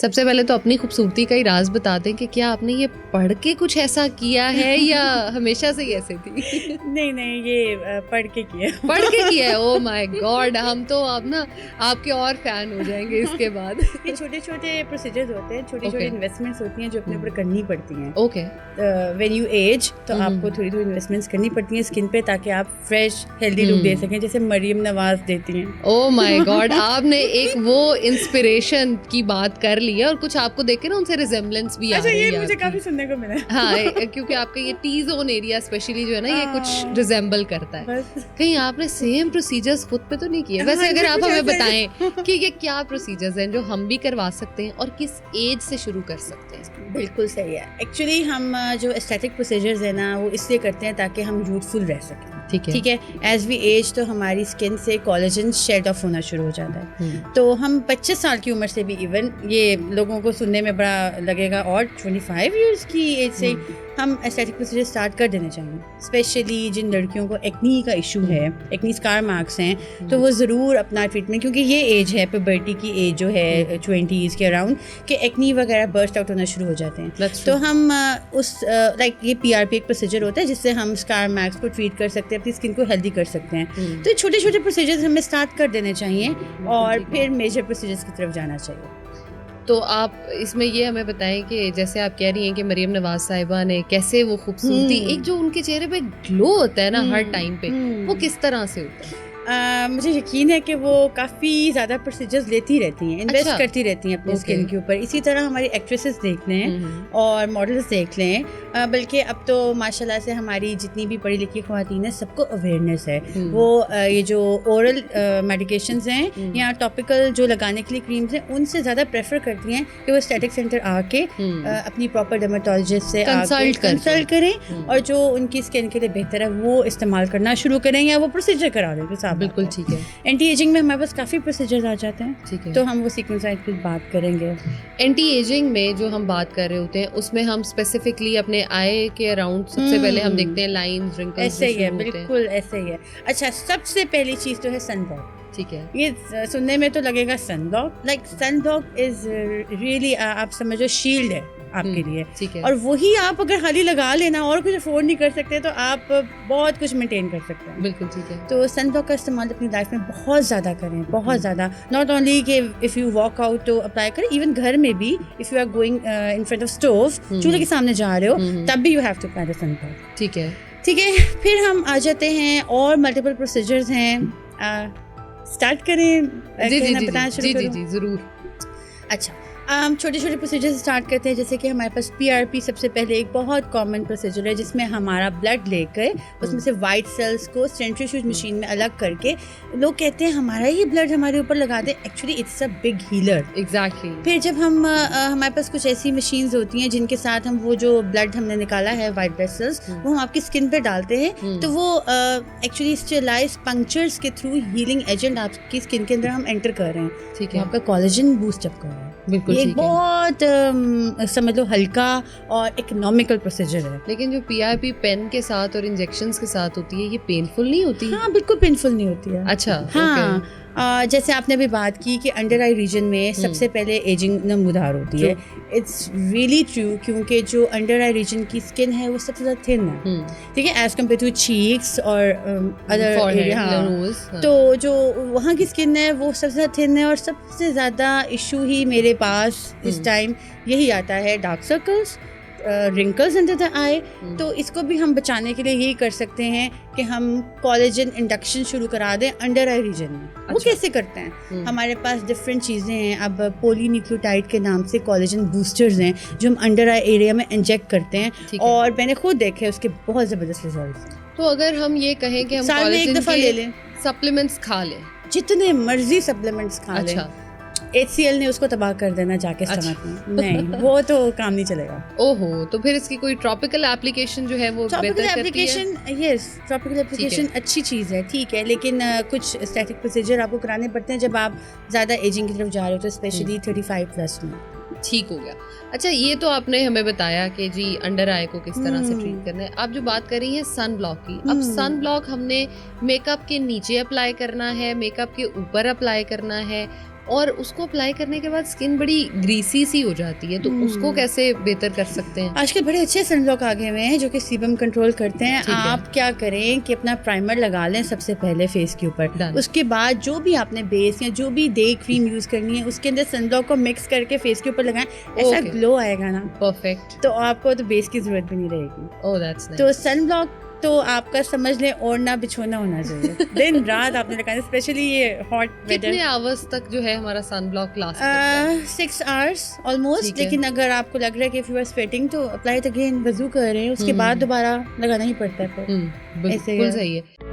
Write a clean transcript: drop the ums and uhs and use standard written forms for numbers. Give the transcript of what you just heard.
سب سے پہلے تو اپنی خوبصورتی کا ہی راز بتا دیں کہ کیا آپ نے یہ پڑھ کے کچھ ایسا کیا ہے یا ہمیشہ سے ہی ایسے تھی؟ نہیں یہ پڑھ کے کیا ہے. او مائی گاڈ, ہم تو اب نا آپ کے اور فین ہو جائیں گے اس کے بعد. یہ چھوٹے چھوٹے پروسیجرز ہوتے ہیں, چھوٹی چھوٹی انویسٹمنٹس ہوتی ہیں جو اپنے اوپر کرنی پڑتی ہیں. اوکے, وین یو ایج تو آپ کو تھوڑی انویسٹمنٹس کرنی پڑتی ہیں اسکن پہ تاکہ آپ فریش ہیلدی لک دے سکیں, جیسے مریم نواز دیتی ہیں. او مائی گاڈ, آپ نے ایک وہ انسپریشن کی بات کر لی ہے اور کچھ آپ کو دیکھ کے نا ان سے ریزمبلنس بھی آ رہی ہے. یہ مجھے کافی سننے کو ملا. ہاں, کیونکہ آپ کا یہ ٹی زون ایریا اسپیشلی جو ہے نا یہ کچھ ریزمبل کرتا ہے. کہیں آپ نے سیم پروسیجرز خود پہ تو نہیں کیے؟ ویسے اگر آپ ہمیں بتائیں کہ یہ کیا پروسیجرز ہیں جو ہم بھی کروا سکتے ہیں اور کس ایج سے شروع کر سکتے ہیں؟ بالکل صحیح ہے. ایکچولی ہم جو اسٹیٹک پروسیجرز ہیں نا وہ اس لیے کرتے ہیں تاکہ ہم یوتھفل رہ سکیں. ٹھیک ہے, ایز وی ایج تو ہماری اسکن سے کولیجن شیڈ آف ہونا شروع ہو جاتا ہے. تو ہم 25 سال کی عمر سے بھی, ایون یہ لوگوں کو سننے میں بڑا لگے گا, اور 25 ایئرس کی ایج سے ہم اسٹیٹک پروسیجر اسٹارٹ کر دینے چاہیے. اسپیشلی جن لڑکیوں کو ایکنی کا ایشو ہے, ایکنی اسکار مارکس ہیں, تو وہ ضرور اپنا ٹریٹمنٹ, کیونکہ یہ ایج ہے پیوبرٹی کی ایج جو ہے 20s کے اراؤنڈ, کہ ایکنی وغیرہ برسٹ آؤٹ ہونا شروع ہو جاتے ہیں. تو ہم اس لائک یہ PRP ایک پروسیجر ہوتا ہے جس سے ہم اسکار مارکس کو ٹریٹ کر سکتے ہیں, اپنی اسکن کو ہیلدی کر سکتے ہیں. تو یہ چھوٹے چھوٹے پروسیجرز ہمیں اسٹارٹ کر دینے چاہیے اور پھر میجر پروسیجرز کی طرف جانا چاہیے. تو آپ اس میں یہ ہمیں بتائیں کہ جیسے آپ کہہ رہی ہیں کہ مریم نواز صاحبہ نے کیسے وہ خوبصورتی, ایک جو ان کے چہرے پہ گلو ہوتا ہے نا ہر ٹائم پہ, وہ کس طرح سے ہوتا ہے؟ مجھے یقین ہے کہ وہ کافی زیادہ پروسیجرز لیتی رہتی ہیں, انویسٹ کرتی رہتی ہیں اپنی اسکن کے اوپر. اسی طرح ہماری ایکٹریسز دیکھ لیں اور ماڈلز دیکھ لیں, بلکہ اب تو ماشاء اللہ سے ہماری جتنی بھی پڑھی لکھی خواتین ہیں سب کو اویئرنیس ہے. وہ یہ جو اورل میڈیکیشنز ہیں یا ٹاپیکل جو لگانے کے لیے کریمز ہیں ان سے زیادہ پریفر کرتی ہیں کہ وہ اسٹیٹک سینٹر آ کے اپنی پراپر ڈرمیٹولوجسٹ سے کنسلٹ کریں, اور جو ان کی اسکن کے لیے بہتر ہے وہ استعمال کرنا شروع کریں یا وہ پروسیجر کرا دیں. بالکل ٹھیک ہے. اینٹی ایجنگ میں ہمارے پاس کافی پروسیجرز آ جاتے ہیں, ٹھیک ہے, تو ہم وہ سیکوینس وائز پھر بات کریں گے. اینٹی ایجنگ میں جو ہم بات کر رہے ہوتے ہیں اس میں ہم اسپیسیفکلی اپنے آئی کے اراؤنڈ سب سے پہلے ہم دیکھتے ہیں لائنز, رنکلز. ایسے ہی ہے, بالکل ایسے ہی ہے. اچھا, سب سے پہلی چیز تو ہے سن بلاک. ٹھیک ہے, یہ سننے میں تو لگے گا sunblock, like sunblock is really آپ سمجھو شیلڈ ہے آپ کے لیے, اور وہی آپ اگر خالی لگا لینا اور کچھ افورڈ نہیں کر سکتے تو آپ بہت کچھ مینٹین کر سکتے ہیں. بالکل ٹھیک ہے. تو سن بلاک کا استعمال اپنی لائف میں بہت زیادہ کریں, بہت زیادہ. ناٹ اونلی کہ اف یو واک آؤٹ تو اپلائی کریں, ایون گھر میں بھی if you are going in front of stove, چولہے کے سامنے جا رہے ہو, تب بھی you have to apply the sunblock. ٹھیک ہے. پھر ہم آ جاتے ہیں اور ملٹیپل پروسیجرز ہیں. اسٹارٹ کریں, بتانا شروع کریں؟ جی ضرور. اچھا, ہم چھوٹے چھوٹے پروسیجرز اسٹارٹ کرتے ہیں, جیسے کہ ہمارے پاس PRP سب سے پہلے ایک بہت کامن پروسیجر ہے جس میں ہمارا بلڈ لے کر اس میں سے وائٹ سیلس کو سینٹریفیوج مشین میں الگ کر کے, لوگ کہتے ہیں ہمارا ہی بلڈ ہمارے اوپر لگا دیں, actually it's a big healer. Exactly. پھر جب ہم ہمارے پاس کچھ ایسی مشینز ہوتی ہیں جن کے ساتھ ہم وہ جو بلڈ ہم نے نکالا ہے وائٹ بلڈ سیلس وہ ہم آپ کی اسکن پہ ڈالتے ہیں, تو وہ ایکچولی اسٹیرلائز پنکچرز کے تھرو ہیلنگ ایجنٹ آپ کی اسکن کے اندر ہم انٹر کر رہے ہیں. ٹھیک ہے, آپ کا کولیجن بوسٹ اپ کر رہے ہیں. بالکل ایک بہت سمجھ لو ہلکا اور اکنامیکل پروسیجر ہے. لیکن جو PRP پین کے ساتھ اور انجیکشنز کے ساتھ ہوتی ہے یہ پینفل نہیں ہوتی؟ ہاں بالکل پینفل نہیں ہوتی ہے. اچھا, ہاں جیسے آپ نے بھی بات کی کہ انڈر آئی ریجن میں سب سے پہلے ایجنگ نمودار ہوتی ہے. اٹس ریئلی ٹرو, کیونکہ جو انڈر آئی ریجن کی اسکن ہے وہ سب سے زیادہ تھن ہے, ٹھیک ہے, ایز کمپیئر ٹو چیکس اور ادر. تو جو وہاں کی اسکن ہے وہ سب سے زیادہ تھن ہے, اور سب سے زیادہ ایشو ہی میرے پاس اس ٹائم یہی آتا ہے, ڈارک سرکلس, رنکلز انڈر دا آئی. تو اس کو بھی ہم بچانے کے لیے یہی کر سکتے ہیں کہ ہم کولیجن انڈکشن شروع کرا دیں انڈر آئی ریجن میں. وہ کیسے کرتے ہیں؟ ہمارے پاس ڈفرینٹ چیزیں ہیں. اب پولی نیوکلیوٹائڈ کے نام سے کولیجن بوسٹرز ہیں جو ہم انڈر آئی ایریا میں انجیکٹ کرتے ہیں, اور میں نے خود دیکھے اس کے بہت زبردست ریزلٹس ہیں. تو اگر ہم یہ کہیں کہ ہم سال میں ایک دفعہ لے لیں, سپلیمنٹس کھا لیں, جتنے مرضی سپلیمنٹس کھا لیں, HCL نے اس کو تباہ کر دینا جا کے اسٹمک میں, نہیں وہ تو کام نہیں چلے گا. اوہو, تو پھر اس کی کوئی ٹراپیکل اپلیکیشن جو ہے وہ ٹراپیکل اپلیکیشن, یس ٹراپیکل اپلیکیشن اچھی چیز ہے, ٹھیک ہے, لیکن کچھ اسٹیٹک پروسیجر آپ کو کرانے پڑتے ہیں جب آپ زیادہ ایجنگ کی طرف جا رہے ہو, تو اسپیشلی 35+ میں. ٹھیک ہو گیا. اچھا, یہ تو آپ نے ہمیں بتایا کہ جی انڈر آئی کو کس طرح سے ٹریٹ کرنا ہے. آپ جو بات کر رہی ہیں سن بلاک کی, اب سن بلاک ہم نے میک اپ کے نیچے اپلائی کرنا ہے, میک اپ کے اوپر اپلائی کرنا ہے, اور اس کو اپلائی کرنے کے بعد اسکن بڑی گریسی سی ہو جاتی ہے, تو اس کو کیسے بہتر کر سکتے ہیں؟ آج کل بڑے اچھے سن بلاک آگے ہوئے ہیں جو کہ سیبم کنٹرول کرتے ہیں. آپ کیا کریں کہ اپنا پرائمر لگا لیں سب سے پہلے فیس کے اوپر, اس کے بعد جو بھی آپ نے بیس یا جو بھی ڈے کریم یوز کرنی ہے اس کے اندر سن بلاک کو مکس کر کے فیس کے اوپر لگائیں, ایسا گلو آئے گا نا پرفیکٹ, تو آپ کو تو بیس کی ضرورت بھی نہیں رہے گی. oh that's nice. تو سن بلاک تو آپ کا سمجھ لیں اوڑھنا بچھونا ہونا چاہیے, دن رات آپ نے لگانا, اسپیشلی یہ ہاٹ ویدر. کتنے آورس تک جو ہے ہمارا سن بلاک لاسٹ کرتا ہے؟ 6 hours آلموسٹ. لیکن اگر آپ کو لگ رہا ہے کہ اف یو آر سویٹنگ تو اپلائی اگین وضو کر رہے ہیں, اس کے بعد دوبارہ لگانا ہی پڑتا ہے. بالکل صحیح ہے.